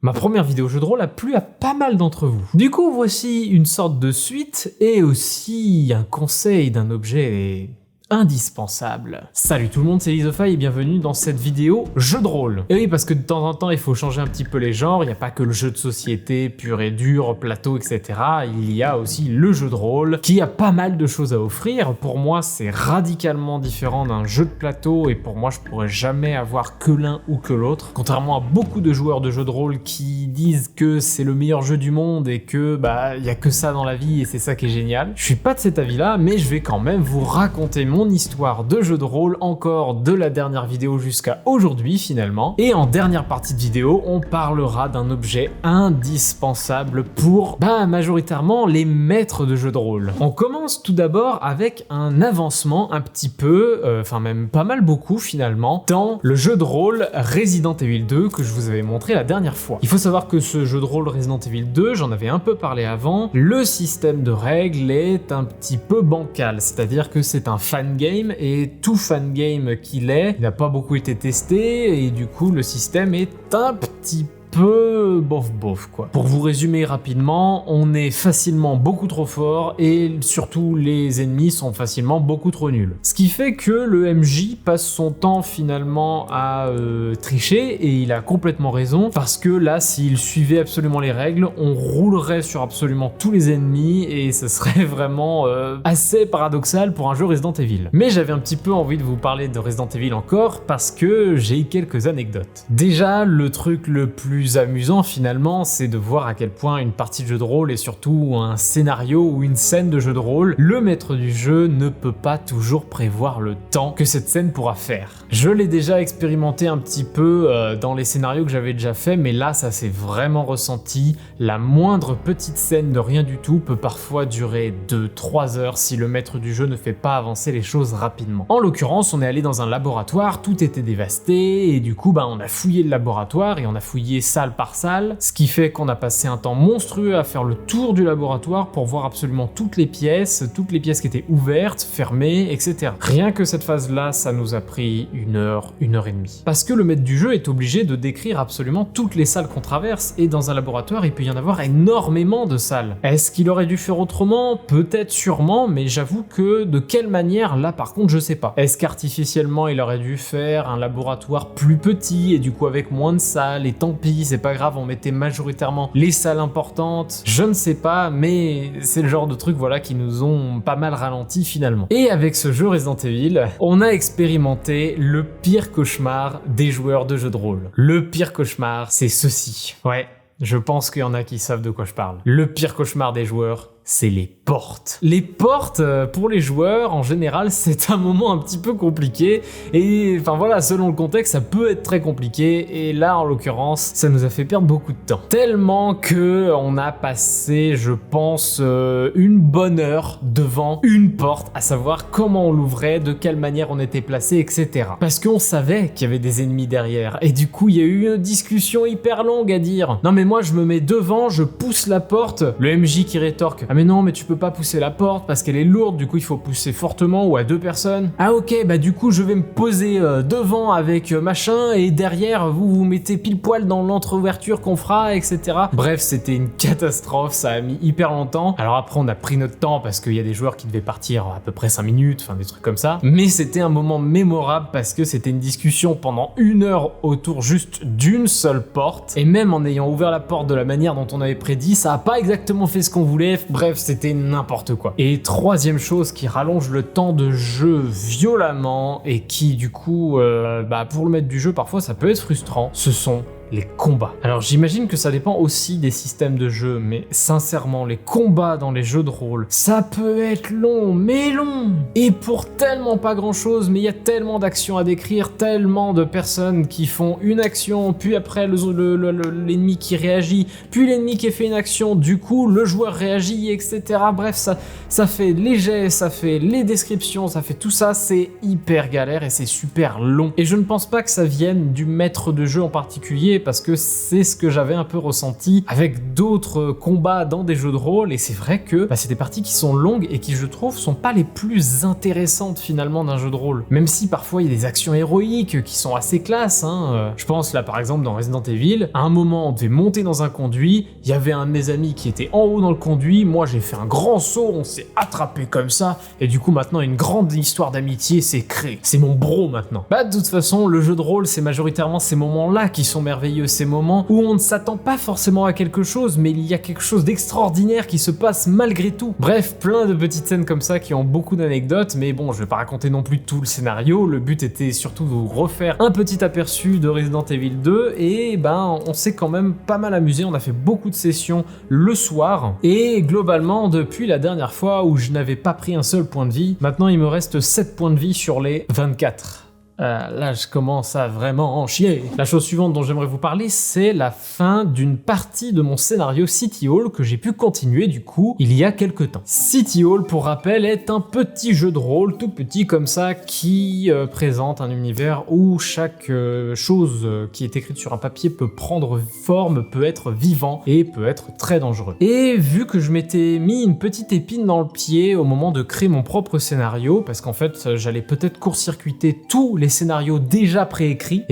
Ma première vidéo jeu de rôle a plu à pas mal d'entre vous. Du coup, voici une sorte de suite et aussi un conseil d'un objet indispensable. Salut tout le monde, c'est Lizofy et bienvenue dans cette vidéo jeu de rôle. Et oui, parce que de temps en temps, il faut changer un petit peu les genres, il n'y a pas que le jeu de société pur et dur, plateau, etc. Il y a aussi le jeu de rôle qui a pas mal de choses à offrir. Pour moi, c'est radicalement différent d'un jeu de plateau et pour moi, je pourrais jamais avoir que l'un ou que l'autre. Contrairement à beaucoup de joueurs de jeux de rôle qui disent que c'est le meilleur jeu du monde et que il y a que ça dans la vie et c'est ça qui est génial. Je suis pas de cet avis-là, mais je vais quand même vous raconter mon histoire de jeu de rôle encore de la dernière vidéo jusqu'à aujourd'hui finalement. Et en dernière partie de vidéo, on parlera d'un objet indispensable pour majoritairement les maîtres de jeux de rôle. On commence tout d'abord avec un avancement un petit peu, même pas mal beaucoup finalement, dans le jeu de rôle Resident Evil 2 que je vous avais montré la dernière fois. Il faut savoir que ce jeu de rôle Resident Evil 2, j'en avais un peu parlé avant, le système de règles est un petit peu bancal, c'est-à-dire que c'est un fan game et tout fan game qu'il est, il n'a pas beaucoup été testé et du coup le système est un petit peu bof quoi. Pour vous résumer rapidement, on est facilement beaucoup trop fort et surtout les ennemis sont facilement beaucoup trop nuls. Ce qui fait que le MJ passe son temps finalement à tricher et il a complètement raison parce que là s'il suivait absolument les règles, on roulerait sur absolument tous les ennemis et ce serait vraiment assez paradoxal pour un jeu Resident Evil. Mais j'avais un petit peu envie de vous parler de Resident Evil encore parce que j'ai eu quelques anecdotes. Déjà, le truc le plus amusant finalement, c'est de voir à quel point une partie de jeu de rôle et surtout un scénario ou une scène de jeu de rôle, le maître du jeu ne peut pas toujours prévoir le temps que cette scène pourra faire. Je l'ai déjà expérimenté un petit peu dans les scénarios que j'avais déjà fait, mais là ça s'est vraiment ressenti. La moindre petite scène de rien du tout peut parfois durer 2-3 heures si le maître du jeu ne fait pas avancer les choses rapidement. En l'occurrence, on est allé dans un laboratoire, tout était dévasté et du coup on a fouillé le laboratoire et on a fouillé salle par salle, ce qui fait qu'on a passé un temps monstrueux à faire le tour du laboratoire pour voir absolument toutes les pièces qui étaient ouvertes, fermées, etc. Rien que cette phase-là, ça nous a pris 1 heure et demie. Parce que le maître du jeu est obligé de décrire absolument toutes les salles qu'on traverse, et dans un laboratoire, il peut y en avoir énormément de salles. Est-ce qu'il aurait dû faire autrement? Peut-être, sûrement, mais j'avoue que de quelle manière, là par contre, je sais pas. Est-ce qu'artificiellement, il aurait dû faire un laboratoire plus petit, et du coup avec moins de salles, et tant pis, c'est pas grave, on mettait majoritairement les salles importantes, je ne sais pas, mais c'est le genre de trucs qui nous ont pas mal ralenti finalement. Et avec ce jeu Resident Evil, on a expérimenté le pire cauchemar des joueurs de jeux de rôle. Le pire cauchemar, c'est ceci. Ouais, je pense qu'il y en a qui savent de quoi je parle. Le pire cauchemar des joueurs, c'est les portes. Les portes, pour les joueurs, en général, c'est un moment un petit peu compliqué. Et selon le contexte, ça peut être très compliqué. Et là, en l'occurrence, ça nous a fait perdre beaucoup de temps. Tellement que on a passé, je pense, 1 bonne heure devant une porte, à savoir comment on l'ouvrait, de quelle manière on était placé, etc. Parce qu'on savait qu'il y avait des ennemis derrière. Et du coup, il y a eu une discussion hyper longue à dire. Non mais moi, je me mets devant, je pousse la porte. Le MJ qui rétorque. Ah mais non, mais tu peux pas pousser la porte parce qu'elle est lourde, du coup il faut pousser fortement ou à 2 personnes. Ah ok, du coup je vais me poser devant avec machin et derrière vous vous mettez pile poil dans l'entre-ouverture qu'on fera, etc. Bref, c'était une catastrophe, ça a mis hyper longtemps. Alors après on a pris notre temps parce qu'il y a des joueurs qui devaient partir à peu près 5 minutes, des trucs comme ça. Mais c'était un moment mémorable parce que c'était une discussion pendant 1 heure autour juste d'une seule porte. Et même en ayant ouvert la porte de la manière dont on avait prédit, ça a pas exactement fait ce qu'on voulait. Bref, c'était n'importe quoi. Et troisième chose qui rallonge le temps de jeu violemment et qui du coup, pour le maître du jeu, parfois ça peut être frustrant, ce sont les combats. Alors j'imagine que ça dépend aussi des systèmes de jeu, mais sincèrement, les combats dans les jeux de rôle, ça peut être long, mais long. Et pour tellement pas grand chose, mais il y a tellement d'actions à décrire, tellement de personnes qui font une action, puis après l'ennemi qui réagit, puis l'ennemi qui fait une action, du coup le joueur réagit, etc. Bref, ça fait les jets, ça fait les descriptions, ça fait tout ça, c'est hyper galère et c'est super long. Et je ne pense pas que ça vienne du maître de jeu en particulier, particulier parce que c'est ce que j'avais un peu ressenti avec d'autres combats dans des jeux de rôle, et c'est vrai que c'est des parties qui sont longues et qui, je trouve, sont pas les plus intéressantes finalement d'un jeu de rôle. Même si parfois il y a des actions héroïques qui sont assez classe, hein. Je pense là par exemple dans Resident Evil, à un moment on devait monter dans un conduit, il y avait un de mes amis qui était en haut dans le conduit, moi j'ai fait un grand saut, on s'est attrapé comme ça, et du coup maintenant une grande histoire d'amitié s'est créée. C'est mon bro maintenant. De toute façon, le jeu de rôle, c'est majoritairement ces moments-là qui sont merveilleux, ces moments où on ne s'attend pas forcément à quelque chose, mais il y a quelque chose d'extraordinaire qui se passe malgré tout. Bref, plein de petites scènes comme ça qui ont beaucoup d'anecdotes, mais bon, je vais pas raconter non plus tout le scénario, le but était surtout de vous refaire un petit aperçu de Resident Evil 2, et on s'est quand même pas mal amusé, on a fait beaucoup de sessions le soir, et globalement, depuis la dernière fois où je n'avais pas pris un seul point de vie, maintenant il me reste 7 points de vie sur les 24. Là, je commence à vraiment en chier. La chose suivante dont j'aimerais vous parler, c'est la fin d'une partie de mon scénario City Hall que j'ai pu continuer du coup il y a quelques temps. City Hall, pour rappel, est un petit jeu de rôle tout petit comme ça qui présente un univers où chaque chose qui est écrite sur un papier peut prendre forme, peut être vivant et peut être très dangereux. Et vu que je m'étais mis une petite épine dans le pied au moment de créer mon propre scénario, parce qu'en fait j'allais peut-être court-circuiter tous les scénarios déjà préécrits,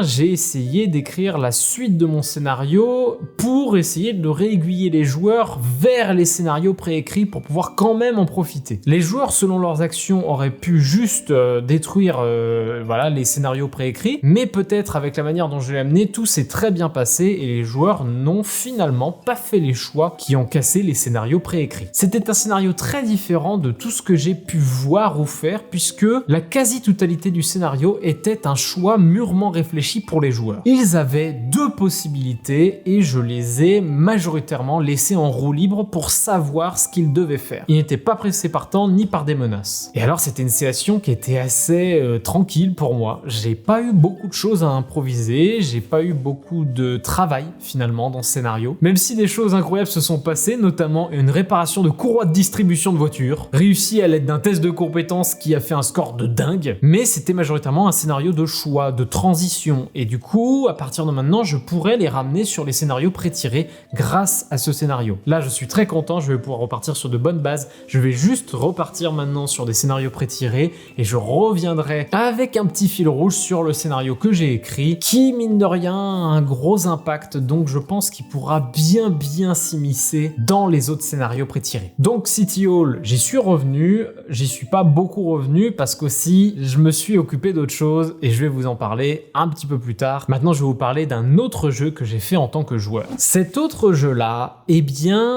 j'ai essayé d'écrire la suite de mon scénario pour essayer de réaiguiller les joueurs vers les scénarios préécrits pour pouvoir quand même en profiter. Les joueurs, selon leurs actions, auraient pu juste détruire les scénarios préécrits, mais peut-être avec la manière dont je l'ai amené, tout s'est très bien passé et les joueurs n'ont finalement pas fait les choix qui ont cassé les scénarios préécrits. C'était un scénario très différent de tout ce que j'ai pu voir ou faire, puisque la quasi-totalité du scénario était un choix mûrement réfléchi pour les joueurs. Ils avaient 2 possibilités et je les ai majoritairement laissés en roue libre pour savoir ce qu'ils devaient faire. Ils n'étaient pas pressés par temps ni par des menaces. Et alors c'était une session qui était assez tranquille pour moi. J'ai pas eu beaucoup de choses à improviser, j'ai pas eu beaucoup de travail finalement dans ce scénario. Même si des choses incroyables se sont passées, notamment une réparation de courroie de distribution de voiture, réussie à l'aide d'un test de compétences qui a fait un score de dingue, mais c'était majoritairement un scénario de choix, de transition, et du coup, à partir de maintenant, je pourrais les ramener sur les scénarios pré-tirés grâce à ce scénario. Là, je suis très content, je vais pouvoir repartir sur de bonnes bases, je vais juste repartir maintenant sur des scénarios pré-tirés, et je reviendrai avec un petit fil rouge sur le scénario que j'ai écrit, qui, mine de rien, a un gros impact, donc je pense qu'il pourra bien s'immiscer dans les autres scénarios pré-tirés. Donc City Hall, j'y suis revenu, j'y suis pas beaucoup revenu, parce qu'aussi, je me suis occupé d'autres choses et je vais vous en parler un petit peu plus tard. Maintenant, je vais vous parler d'un autre jeu que j'ai fait en tant que joueur. Cet autre jeu-là,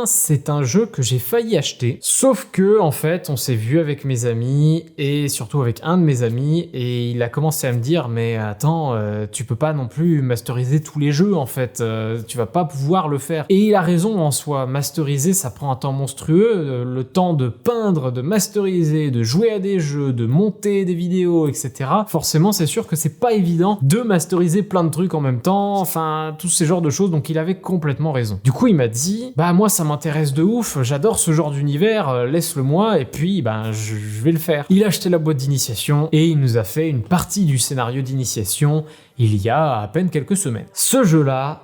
c'est un jeu que j'ai failli acheter, sauf que, en fait, on s'est vu avec mes amis et surtout avec un de mes amis et il a commencé à me dire mais attends, tu peux pas non plus masteriser tous les jeux en fait, tu vas pas pouvoir le faire. Et il a raison en soi, masteriser ça prend un temps monstrueux, le temps de peindre, de masteriser, de jouer à des jeux, de monter des vidéos, etc. Forcément, c'est sûr que c'est pas évident de masteriser plein de trucs en même temps, enfin, tous ces genres de choses, donc il avait complètement raison. Du coup, il m'a dit, moi ça m'intéresse de ouf, j'adore ce genre d'univers, laisse-le moi, et puis, je vais le faire. Il a acheté la boîte d'initiation, et il nous a fait une partie du scénario d'initiation il y a à peine quelques semaines. Ce jeu-là,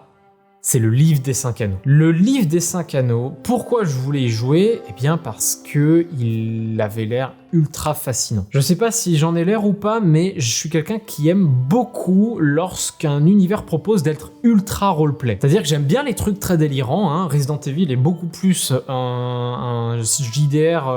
c'est le livre des 5 anneaux. Le livre des 5 anneaux, pourquoi je voulais y jouer ? Parce que il avait l'air ultra fascinant. Je sais pas si j'en ai l'air ou pas, mais je suis quelqu'un qui aime beaucoup lorsqu'un univers propose d'être ultra roleplay. C'est-à-dire que j'aime bien les trucs très délirants, hein. Resident Evil est beaucoup plus un JDR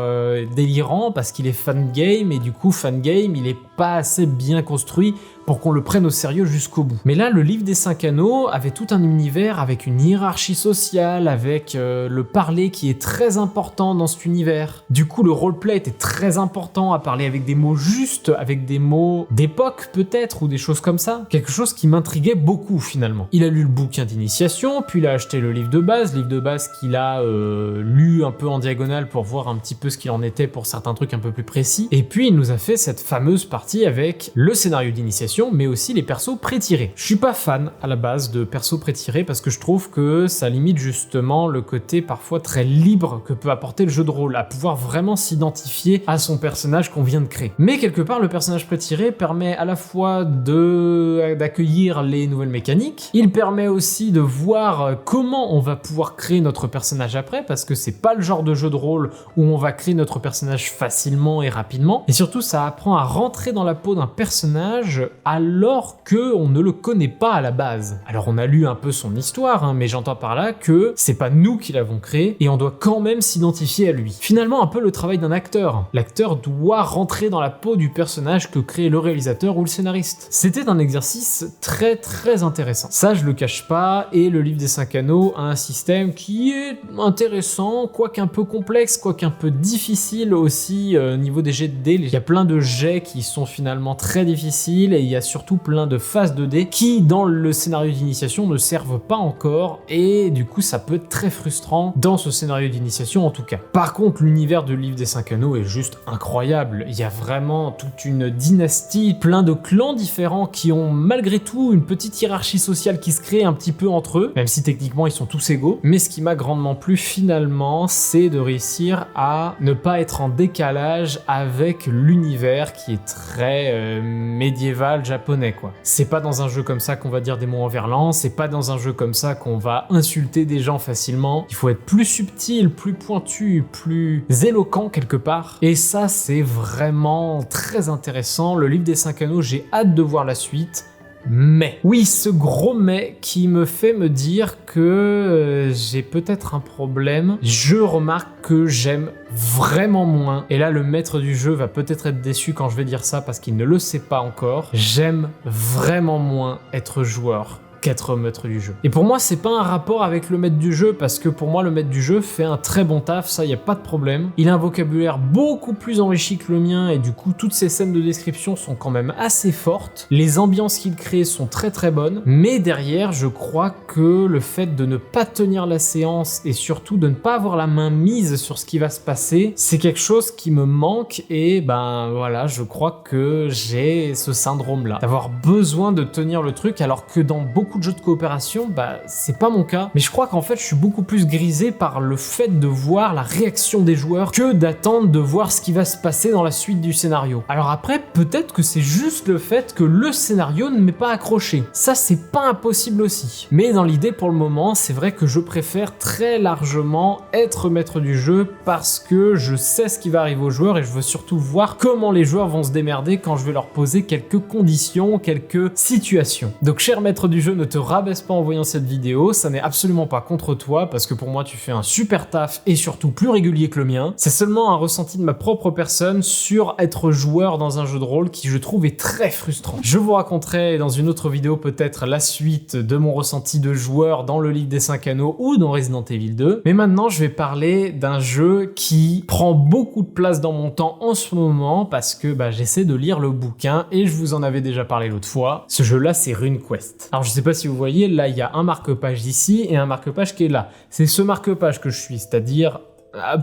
délirant parce qu'il est fan game et du coup fan game il est pas assez bien construit pour qu'on le prenne au sérieux jusqu'au bout. Mais là, le livre des 5 anneaux avait tout un univers avec une hiérarchie sociale, avec le parler qui est très important dans cet univers. Du coup, le roleplay était très important à parler avec des mots justes, avec des mots d'époque peut-être, ou des choses comme ça. Quelque chose qui m'intriguait beaucoup finalement. Il a lu le bouquin d'initiation, puis il a acheté le livre de base qu'il a lu un peu en diagonale pour voir un petit peu ce qu'il en était pour certains trucs un peu plus précis. Et puis il nous a fait cette fameuse partie avec le scénario d'initiation, mais aussi les persos pré-tirés. Je suis pas fan à la base de persos pré-tirés parce que je trouve que ça limite justement le côté parfois très libre que peut apporter le jeu de rôle, à pouvoir vraiment s'identifier à son son personnage qu'on vient de créer. Mais quelque part, le personnage pré-tiré permet à la fois d'accueillir les nouvelles mécaniques, il permet aussi de voir comment on va pouvoir créer notre personnage après, parce que c'est pas le genre de jeu de rôle où on va créer notre personnage facilement et rapidement, et surtout ça apprend à rentrer dans la peau d'un personnage alors qu'on ne le connaît pas à la base. Alors on a lu un peu son histoire, hein, mais j'entends par là que c'est pas nous qui l'avons créé, et on doit quand même s'identifier à lui. Finalement, un peu le travail d'un acteur. L'acteur doit rentrer dans la peau du personnage que crée le réalisateur ou le scénariste. C'était un exercice très très intéressant. Ça, je le cache pas, et le livre des 5 anneaux a un système qui est intéressant, quoique un peu complexe, quoique un peu difficile aussi au niveau des jets de dés. Il y a plein de jets qui sont finalement très difficiles, et il y a surtout plein de phases de dés qui, dans le scénario d'initiation, ne servent pas encore, et du coup ça peut être très frustrant dans ce scénario d'initiation en tout cas. Par contre, l'univers du livre des 5 anneaux est juste incroyable. Il y a vraiment toute une dynastie, plein de clans différents qui ont malgré tout une petite hiérarchie sociale qui se crée un petit peu entre eux, même si techniquement ils sont tous égaux. Mais ce qui m'a grandement plu finalement, c'est de réussir à ne pas être en décalage avec l'univers qui est très médiéval japonais quoi. C'est pas dans un jeu comme ça qu'on va dire des mots en verlan, c'est pas dans un jeu comme ça qu'on va insulter des gens facilement. Il faut être plus subtil, plus pointu, plus éloquent quelque part. Et ça, c'est vraiment très intéressant. Le livre des 5 anneaux, j'ai hâte de voir la suite. Mais, oui, ce gros mais qui me fait me dire que j'ai peut-être un problème. Je remarque que j'aime vraiment moins, et là le maître du jeu va peut-être être déçu quand je vais dire ça parce qu'il ne le sait pas encore, j'aime vraiment moins être joueur qu'être maître du jeu. Et pour moi, c'est pas un rapport avec le maître du jeu, parce que pour moi, le maître du jeu fait un très bon taf, ça y a pas de problème. Il a un vocabulaire beaucoup plus enrichi que le mien, et du coup, toutes ces scènes de description sont quand même assez fortes. Les ambiances qu'il crée sont très très bonnes, mais derrière, je crois que le fait de ne pas tenir la séance, et surtout de ne pas avoir la main mise sur ce qui va se passer, c'est quelque chose qui me manque, et ben voilà, je crois que j'ai ce syndrome-là, d'avoir besoin de tenir le truc, alors que dans beaucoup de jeux de coopération, bah c'est pas mon cas, mais je crois qu'en fait je suis beaucoup plus grisé par le fait de voir la réaction des joueurs que d'attendre de voir ce qui va se passer dans la suite du scénario. Alors après, peut-être que c'est juste le fait que le scénario ne m'est pas accroché. Ça, c'est pas impossible aussi. Mais dans l'idée, pour le moment, c'est vrai que je préfère très largement être maître du jeu parce que je sais ce qui va arriver aux joueurs et je veux surtout voir comment les joueurs vont se démerder quand je vais leur poser quelques conditions, quelques situations. Donc cher maître du jeu, ne te rabaisse pas en voyant cette vidéo, ça n'est absolument pas contre toi parce que pour moi tu fais un super taf et surtout plus régulier que le mien. C'est seulement un ressenti de ma propre personne sur être joueur dans un jeu de rôle qui je trouve est très frustrant. Je vous raconterai dans une autre vidéo peut-être la suite de mon ressenti de joueur dans le livre des 5 anneaux ou dans Resident Evil 2. Mais maintenant je vais parler d'un jeu qui prend beaucoup de place dans mon temps en ce moment parce que j'essaie de lire le bouquin et je vous en avais déjà parlé l'autre fois. Ce jeu là c'est RuneQuest. Alors je sais pas si vous voyez, là il y a un marque-page ici et un marque-page qui est là. C'est ce marque-page que je suis, c'est-à-dire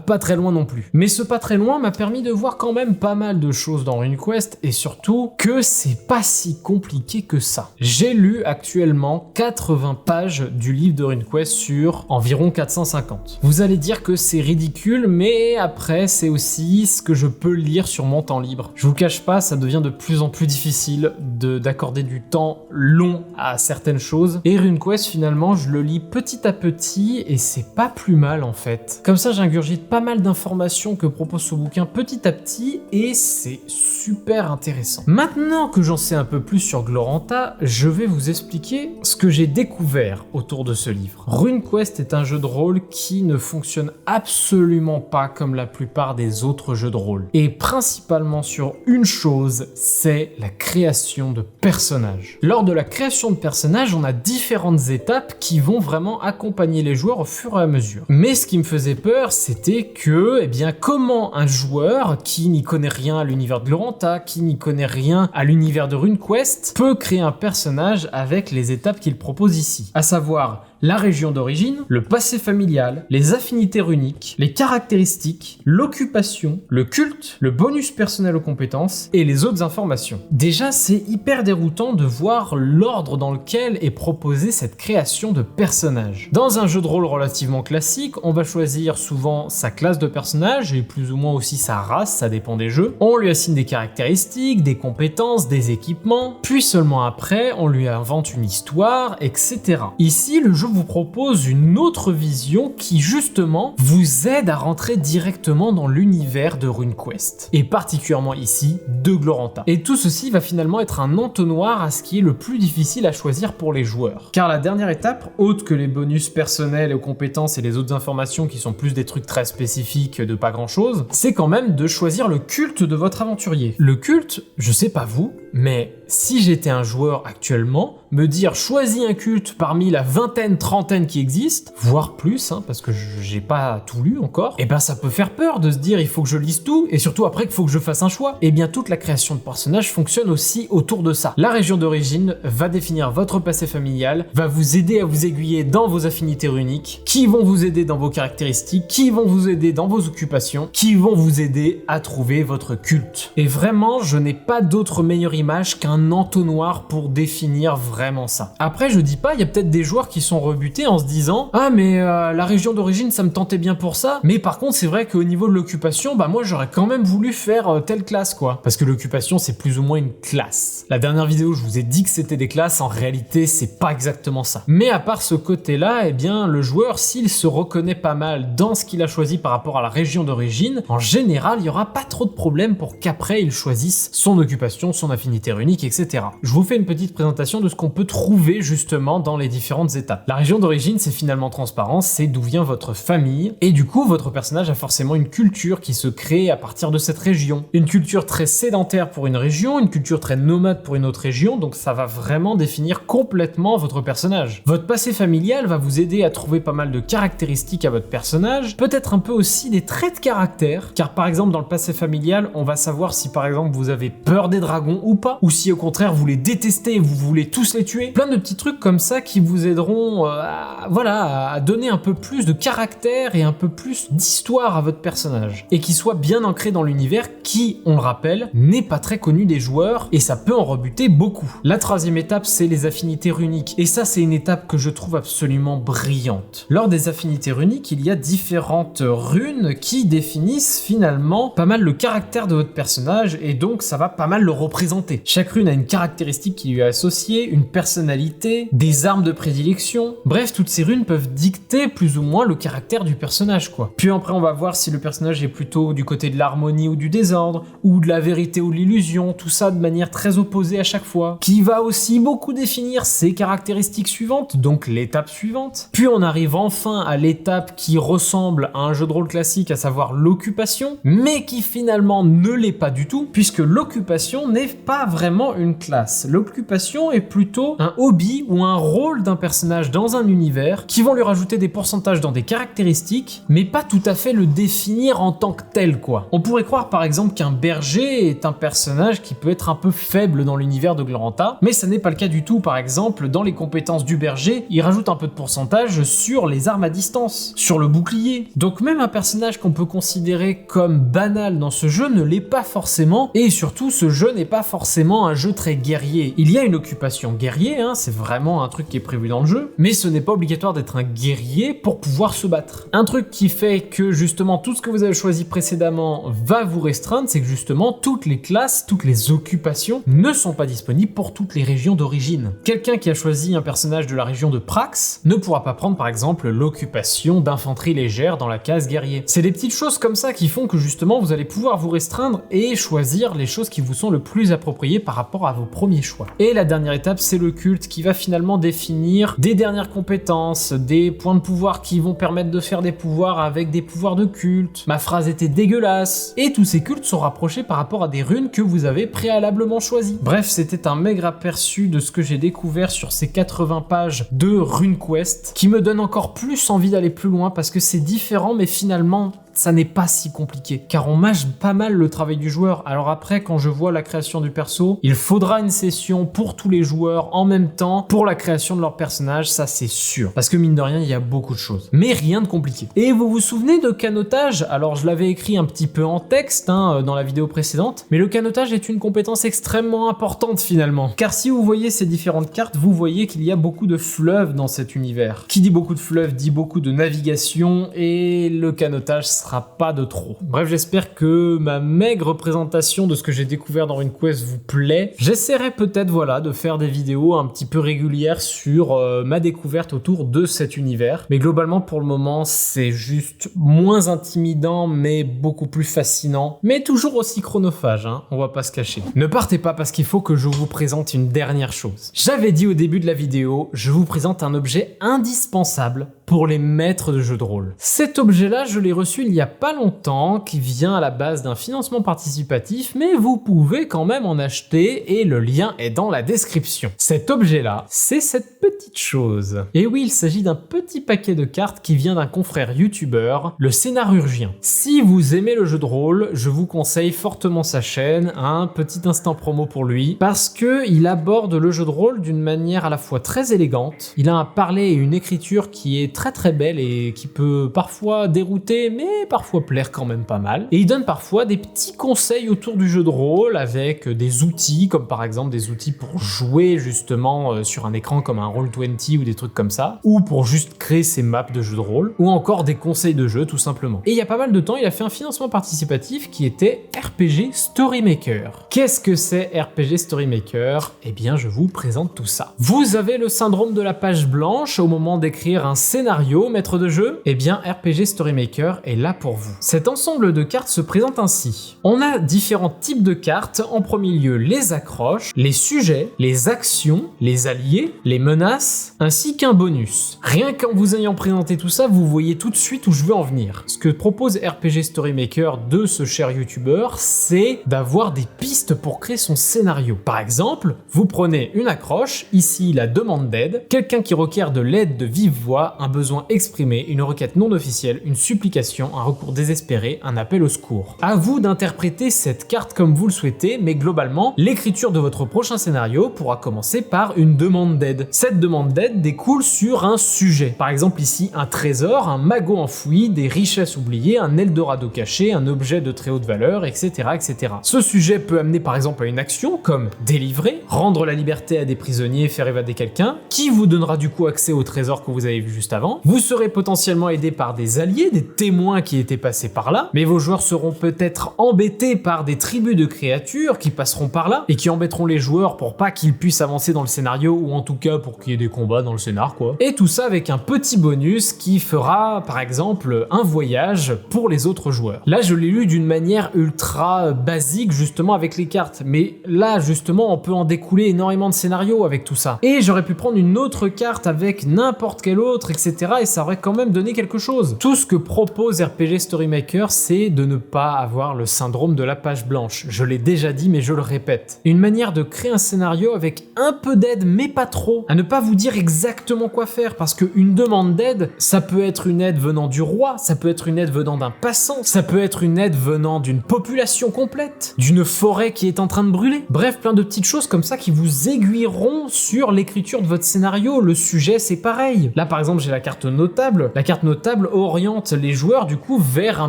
pas très loin non plus. Mais ce pas très loin m'a permis de voir quand même pas mal de choses dans RuneQuest et surtout que c'est pas si compliqué que ça. J'ai lu actuellement 80 pages du livre de RuneQuest sur environ 450. Vous allez dire que c'est ridicule, mais après c'est aussi ce que je peux lire sur mon temps libre. Je vous cache pas, ça devient de plus en plus difficile d'accorder du temps long à certaines choses et RuneQuest finalement je le lis petit à petit et c'est pas plus mal en fait. Comme ça j'ingurgite pas mal d'informations que propose ce bouquin petit à petit et c'est super intéressant. Maintenant que j'en sais un peu plus sur Gloranta, je vais vous expliquer ce que j'ai découvert autour de ce livre. RuneQuest est un jeu de rôle qui ne fonctionne absolument pas comme la plupart des autres jeux de rôle. Et principalement sur une chose, c'est la création de personnages. Lors de la création de personnages, on a différentes étapes qui vont vraiment accompagner les joueurs au fur et à mesure. Mais ce qui me faisait peur, c'était que, comment un joueur qui n'y connaît rien à l'univers de Gloranta, qui n'y connaît rien à l'univers de RuneQuest, peut créer un personnage avec les étapes qu'il propose ici. À savoir, la région d'origine, le passé familial, les affinités runiques, les caractéristiques, l'occupation, le culte, le bonus personnel aux compétences et les autres informations. Déjà, c'est hyper déroutant de voir l'ordre dans lequel est proposée cette création de personnage. Dans un jeu de rôle relativement classique, on va choisir souvent sa classe de personnage et plus ou moins aussi sa race, ça dépend des jeux. On lui assigne des caractéristiques, des compétences, des équipements, puis seulement après, on lui invente une histoire, etc. Ici, le jeu vous propose une autre vision qui justement vous aide à rentrer directement dans l'univers de RuneQuest, et particulièrement ici de Glorantha. Et tout ceci va finalement être un entonnoir à ce qui est le plus difficile à choisir pour les joueurs. Car la dernière étape, autre que les bonus personnels aux compétences et les autres informations qui sont plus des trucs très spécifiques de pas grand chose, c'est quand même de choisir le culte de votre aventurier. Le culte, je sais pas vous, mais si j'étais un joueur actuellement, me dire choisis un culte parmi la vingtaine, trentaine qui existent, voire plus, parce que j'ai pas tout lu encore, et ben ça peut faire peur de se dire il faut que je lise tout, et surtout après qu'il faut que je fasse un choix. Et bien toute la création de personnages fonctionne aussi autour de ça. La région d'origine va définir votre passé familial, va vous aider à vous aiguiller dans vos affinités runiques, qui vont vous aider dans vos caractéristiques, qui vont vous aider dans vos occupations, qui vont vous aider à trouver votre culte. Et vraiment, je n'ai pas d'autre meilleure image qu'un entonnoir pour définir vraiment ça. Après, je dis pas, il y a peut-être des joueurs qui sont rebutés en se disant « Ah mais la région d'origine, ça me tentait bien pour ça, mais par contre, c'est vrai qu'au niveau de l'occupation, bah moi j'aurais quand même voulu faire telle classe quoi. » Parce que l'occupation, c'est plus ou moins une classe. La dernière vidéo, je vous ai dit que c'était des classes, en réalité, c'est pas exactement ça. Mais à part ce côté-là, eh bien, le joueur, s'il se reconnaît pas mal dans ce qu'il a choisi par rapport à la région d'origine, en général, il y aura pas trop de problèmes pour qu'après, il choisisse son occupation, son affinité runique, etc. Je vous fais une petite présentation de ce qu'on peut trouver justement dans les différentes étapes. La région d'origine, c'est finalement transparent, c'est d'où vient votre famille, et du coup, votre personnage a forcément une culture qui se crée à partir de cette région. Une culture très sédentaire pour une région, une culture très nomade pour une autre région, donc ça va vraiment définir complètement votre personnage. Votre passé familial va vous aider à trouver pas mal de caractéristiques à votre personnage, peut-être un peu aussi des traits de caractère, car par exemple dans le passé familial, on va savoir si par exemple vous avez peur des dragons ou pas, ou si au contraire vous les détestez et vous voulez tous les tuer. Plein de petits trucs comme ça qui vous aideront à donner un peu plus de caractère et un peu plus d'histoire à votre personnage, et qui soit bien ancré dans l'univers qui, on le rappelle, n'est pas très connu des joueurs, et ça peut en rebuter beaucoup. La troisième étape, c'est les affinités runiques, et ça c'est une étape que je trouve absolument brillante. Lors des affinités runiques, il y a différentes runes qui définissent finalement pas mal le caractère de votre personnage, et donc ça va pas mal le représenter. Chaque rune a une caractéristique qui lui est associée, une personnalité, des armes de prédilection, bref, toutes ces runes peuvent dicter plus ou moins le caractère du personnage quoi. Puis après on va voir si le personnage est plutôt du côté de l'harmonie ou du désordre, ou de la vérité ou de l'illusion, tout ça de manière très opposée à chaque fois, qui va aussi beaucoup définir ses caractéristiques suivantes, donc l'étape suivante. Puis on arrive enfin à l'étape qui ressemble à un jeu de rôle classique, à savoir l'occupation, mais qui finalement ne l'est pas du tout, puisque l'occupation n'est pas vraiment une classe. L'occupation est plutôt un hobby ou un rôle d'un personnage dans un univers qui vont lui rajouter des pourcentages dans des caractéristiques, mais pas tout à fait le définir en tant que tel quoi. On pourrait croire par exemple qu'un berger est un personnage qui peut être un peu faible dans l'univers de Glorantha, mais ça n'est pas le cas du tout. Par exemple, dans les compétences du berger, il rajoute un peu de pourcentage sur les armes à distance, sur le bouclier. Donc même un personnage qu'on peut considérer comme banal dans ce jeu ne l'est pas forcément, et surtout ce jeu n'est pas forcément un jeu très guerrier. Il y a une occupation guerrier, c'est vraiment un truc qui est prévu dans le jeu, mais ce n'est pas obligatoire d'être un guerrier pour pouvoir se battre. Un truc qui fait que justement tout ce que vous avez choisi précédemment va vous restreindre, c'est que justement toutes les classes, toutes les occupations ne sont pas disponibles pour toutes les régions d'origine. Quelqu'un qui a choisi un personnage de la région de Prax ne pourra pas prendre par exemple l'occupation d'infanterie légère dans la case guerrier. C'est des petites choses comme ça qui font que justement vous allez pouvoir vous restreindre et choisir les choses qui vous sont le plus appropriées par rapport à vos premiers choix. Et la dernière étape, c'est le culte qui va finalement définir des dernières compétences, des points de pouvoir qui vont permettre de faire des pouvoirs avec des pouvoirs de culte. Ma phrase était dégueulasse. Et tous ces cultes sont rapprochés par rapport à des runes que vous avez préalablement choisies. Bref, c'était un maigre aperçu de ce que j'ai découvert sur ces 80 pages de RuneQuest qui me donne encore plus envie d'aller plus loin parce que c'est différent mais finalement ça n'est pas si compliqué, car on mâche pas mal le travail du joueur. Alors après, quand je vois la création du perso, il faudra une session pour tous les joueurs en même temps pour la création de leur personnage, ça c'est sûr. Parce que mine de rien, il y a beaucoup de choses. Mais rien de compliqué. Et vous vous souvenez de canotage? Alors je l'avais écrit un petit peu en texte dans la vidéo précédente, mais le canotage est une compétence extrêmement importante finalement. Car si vous voyez ces différentes cartes, vous voyez qu'il y a beaucoup de fleuves dans cet univers. Qui dit beaucoup de fleuves dit beaucoup de navigation, et le canotage sera pas de trop. Bref, j'espère que ma maigre présentation de ce que j'ai découvert dans RuneQuest vous plaît. J'essaierai peut-être de faire des vidéos un petit peu régulières sur ma découverte autour de cet univers. Mais globalement, pour le moment, c'est juste moins intimidant, mais beaucoup plus fascinant. Mais toujours aussi chronophage, on va pas se cacher. Ne partez pas parce qu'il faut que je vous présente une dernière chose. J'avais dit au début de la vidéo, je vous présente un objet indispensable pour les maîtres de jeux de rôle. Cet objet-là, je l'ai reçu il y a pas longtemps, qui vient à la base d'un financement participatif, mais vous pouvez quand même en acheter et le lien est dans la description. Cet objet-là, c'est cette petite chose. Et oui, il s'agit d'un petit paquet de cartes qui vient d'un confrère youtubeur, le Scénarurgien. Si vous aimez le jeu de rôle, je vous conseille fortement sa chaîne, un petit instant promo pour lui, parce que il aborde le jeu de rôle d'une manière à la fois très élégante, il a un parler et une écriture qui est très belle et qui peut parfois dérouter, mais parfois plaire quand même pas mal. Et il donne parfois des petits conseils autour du jeu de rôle avec des outils, comme par exemple des outils pour jouer justement sur un écran comme un Roll20 ou des trucs comme ça, ou pour juste créer ses maps de jeu de rôle, ou encore des conseils de jeu tout simplement. Et il y a pas mal de temps, il a fait un financement participatif qui était RPG Storymaker. Qu'est-ce que c'est RPG Storymaker? Eh bien, je vous présente tout ça. Vous avez le syndrome de la page blanche au moment d'écrire un scénario, maître de jeu? Eh bien, RPG Storymaker est là pour vous. Cet ensemble de cartes se présente ainsi. On a différents types de cartes. En premier lieu, les accroches, les sujets, les actions, les alliés, les menaces, ainsi qu'un bonus. Rien qu'en vous ayant présenté tout ça, vous voyez tout de suite où je veux en venir. Ce que propose RPG Storymaker de ce cher youtubeur, c'est d'avoir des pistes pour créer son scénario. Par exemple, vous prenez une accroche, ici la demande d'aide, quelqu'un qui requiert de l'aide de vive voix, un besoin exprimé, une requête non officielle, une supplication, un recours désespéré, un appel au secours. À vous d'interpréter cette carte comme vous le souhaitez, mais globalement, l'écriture de votre prochain scénario pourra commencer par une demande d'aide. Cette demande d'aide découle sur un sujet. Par exemple ici, un trésor, un magot enfoui, des richesses oubliées, un Eldorado caché, un objet de très haute valeur, etc. etc. Ce sujet peut amener par exemple à une action comme délivrer, rendre la liberté à des prisonniers, faire évader quelqu'un, qui vous donnera du coup accès au trésor que vous avez vu juste avant. Vous serez potentiellement aidé par des alliés, des témoins qui étaient passés par là, mais vos joueurs seront peut-être embêtés par des tribus de créatures qui passeront par là et qui embêteront les joueurs pour pas qu'ils puissent avancer dans le scénario, ou en tout cas pour qu'il y ait des combats dans le scénar quoi. Et tout ça avec un petit bonus qui fera par exemple un voyage pour les autres joueurs. Là je l'ai lu d'une manière ultra basique justement avec les cartes, mais là justement on peut en découler énormément de scénarios avec tout ça. Et j'aurais pu prendre une autre carte avec n'importe quelle autre, etc. et ça aurait quand même donné quelque chose. Tout ce que propose RPG Storymaker, c'est de ne pas avoir le syndrome de la page blanche. Je l'ai déjà dit, mais je le répète. Une manière de créer un scénario avec un peu d'aide, mais pas trop. À ne pas vous dire exactement quoi faire, parce qu'une demande d'aide, ça peut être une aide venant du roi, ça peut être une aide venant d'un passant, ça peut être une aide venant d'une population complète, d'une forêt qui est en train de brûler. Bref, plein de petites choses comme ça qui vous aiguilleront sur l'écriture de votre scénario. Le sujet, c'est pareil. Là, par exemple, j'ai la carte notable. La carte notable oriente les joueurs, du coup, vers un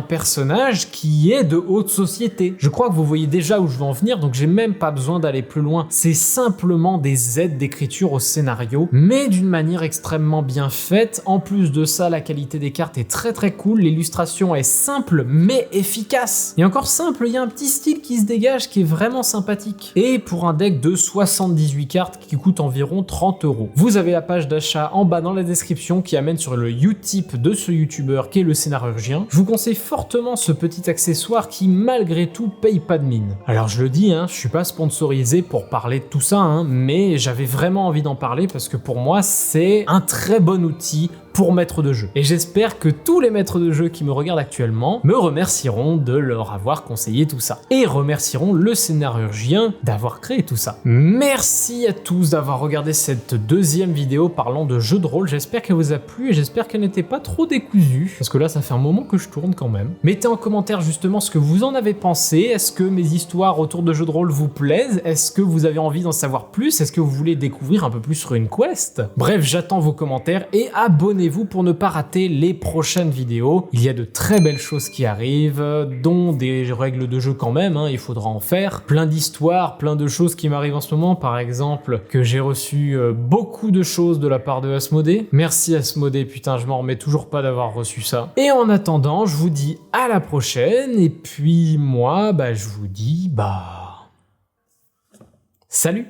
personnage qui est de haute société. Je crois que vous voyez déjà où je veux en venir, donc j'ai même pas besoin d'aller plus loin. C'est simplement des aides d'écriture au scénario, mais d'une manière extrêmement bien faite. En plus de ça, la qualité des cartes est très cool. L'illustration est simple, mais efficace. Et encore simple, il y a un petit style qui se dégage qui est vraiment sympathique. Et pour un deck de 78 cartes qui coûte environ 30 €. Vous avez la page d'achat en bas dans la description qui amène sur le Utip de ce youtubeur qui est le Scénarurgien. Je vous conseille fortement ce petit accessoire qui malgré tout paye pas de mine. Alors je le dis, je suis pas sponsorisé pour parler de tout ça, mais j'avais vraiment envie d'en parler parce que pour moi c'est un très bon outil pour maître de jeu. Et j'espère que tous les maîtres de jeu qui me regardent actuellement me remercieront de leur avoir conseillé tout ça. Et remercieront le scénarurgien d'avoir créé tout ça. Merci à tous d'avoir regardé cette deuxième vidéo parlant de jeux de rôle. J'espère qu'elle vous a plu et j'espère qu'elle n'était pas trop décousue. Parce que là, ça fait un moment que je tourne quand même. Mettez en commentaire justement ce que vous en avez pensé. Est-ce que mes histoires autour de jeux de rôle vous plaisent? Est-ce que vous avez envie d'en savoir plus? Est-ce que vous voulez découvrir un peu plus RuneQuest? Bref, j'attends vos commentaires et abonnez-vous pour ne pas rater les prochaines vidéos. Il y a de très belles choses qui arrivent, dont des règles de jeu quand même, hein, il faudra en faire. Plein d'histoires, plein de choses qui m'arrivent en ce moment, par exemple que j'ai reçu beaucoup de choses de la part de Asmodée. Merci Asmodée, putain, je m'en remets toujours pas d'avoir reçu ça. Et en attendant, je vous dis à la prochaine, et puis moi, je vous dis, salut!